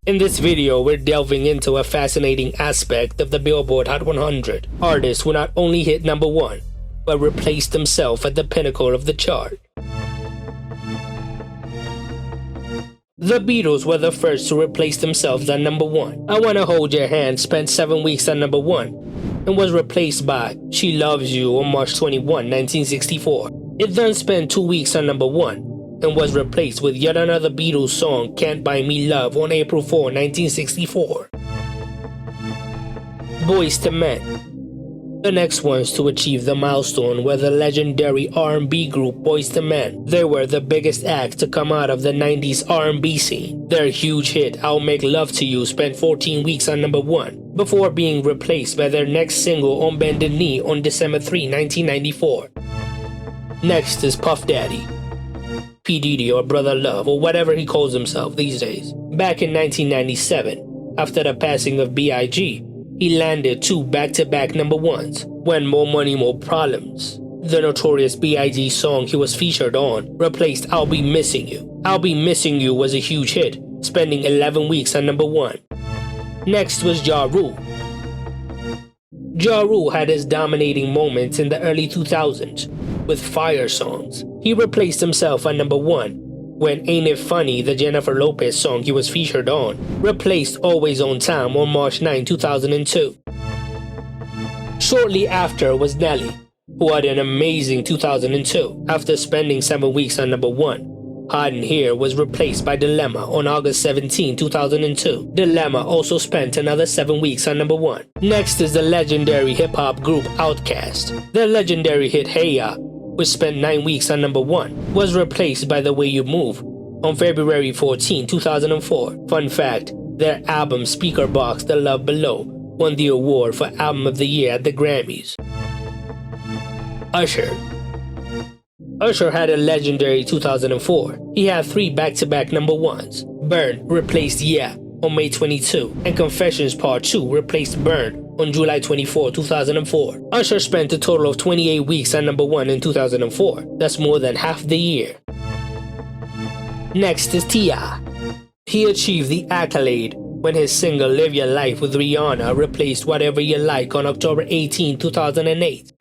In this video, we're delving into a fascinating aspect of the Billboard Hot 100. Artists who not only hit number 1, but replaced themselves at the pinnacle of the chart. The Beatles were the first to replace themselves at number 1. I Wanna Hold Your Hand spent 7 weeks at number 1 and was replaced by She Loves You on March 21, 1964. It then spent 2 weeks at number 1 and was replaced with yet another Beatles song, Can't Buy Me Love, on April 4, 1964. Boyz II Men. The next ones to achieve the milestone were the legendary R&B group Boyz II Men. They were the biggest act to come out of the 90s R&B scene. Their huge hit, I'll Make Love to You, spent 14 weeks on number 1, before being replaced by their next single, On Bended Knee, on December 3, 1994. Next is Puff Daddy, P. Diddy, or Brother Love, or whatever he calls himself these days. Back in 1997, after the passing of B.I.G., he landed 2 back-to-back number 1s, When More Money, More Problems. The notorious B.I.G. song he was featured on replaced I'll Be Missing You. I'll Be Missing You was a huge hit, spending 11 weeks on number 1. Next was Ja Rule. Ja Rule had his dominating moments in the early 2000s with fire songs. He replaced himself on number 1 when Ain't It Funny, the Jennifer Lopez song he was featured on, replaced Always on Time on March 9, 2002. Shortly after was Nelly, who had an amazing 2002 after spending 7 weeks on number 1. Hot in Here was replaced by Dilemma on August 17, 2002. Dilemma also spent another 7 weeks on number 1. Next is the legendary hip-hop group Outcast. Their legendary hit Hey Ya, which spent 9 weeks on number 1, was replaced by The Way You Move on February 14, 2004. Fun fact, their album Speakerboxxx The Love Below won the award for Album of the Year at the Grammys. Usher had a legendary 2004. He had 3 back-to-back number 1s. Burn replaced Yeah on May 22, and Confessions Part 2 replaced Burn on July 24, 2004. Usher spent a total of 28 weeks on number 1 in 2004. That's more than half the year. Next is T.I. He achieved the accolade when his single Live Your Life with Rihanna replaced Whatever You Like on October 18, 2008.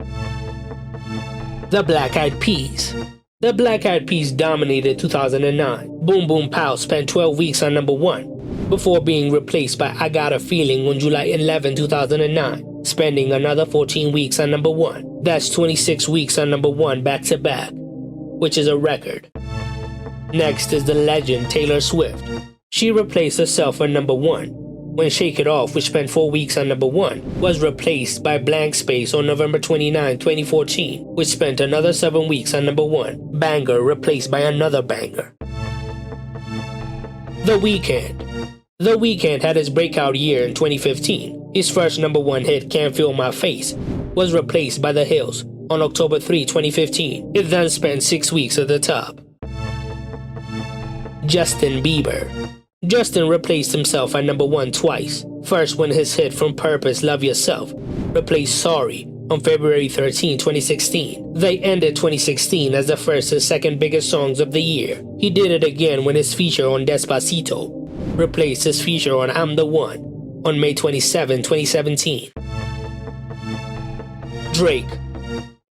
The Black Eyed Peas. The Black Eyed Peas dominated 2009. Boom Boom Pow spent 12 weeks on number 1 before being replaced by I Got a Feeling on July 11, 2009, spending another 14 weeks on number 1. That's 26 weeks on number 1 back-to-back, which is a record. Next is the legend Taylor Swift. She replaced herself on number 1 when Shake It Off, which spent 4 weeks on number 1, was replaced by Blank Space on November 29, 2014, which spent another 7 weeks on number 1. Banger replaced by another banger. The Weeknd. The Weeknd had his breakout year in 2015. His first number 1 hit, Can't Feel My Face, was replaced by The Hills on October 3, 2015. It then spent 6 weeks at the top. Justin Bieber. Justin replaced himself at number 1 twice. First when his hit from Purpose, Love Yourself, replaced Sorry on February 13, 2016. They ended 2016 as the first and second biggest songs of the year. He did it again when his feature on Despacito replaced his feature on I'm the One on May 27, 2017.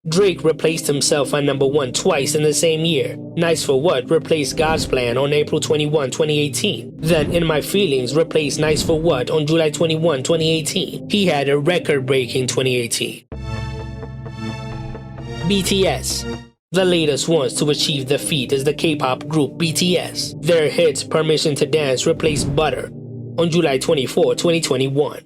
Drake replaced himself at number 1 twice in the same year. Nice for What replaced God's Plan on April 21, 2018. Then In My Feelings replaced Nice for What on July 21, 2018. He had a record-breaking 2018. BTS. The latest ones to achieve the feat is the K-pop group BTS. Their hits Permission to Dance replaced Butter on July 24, 2021.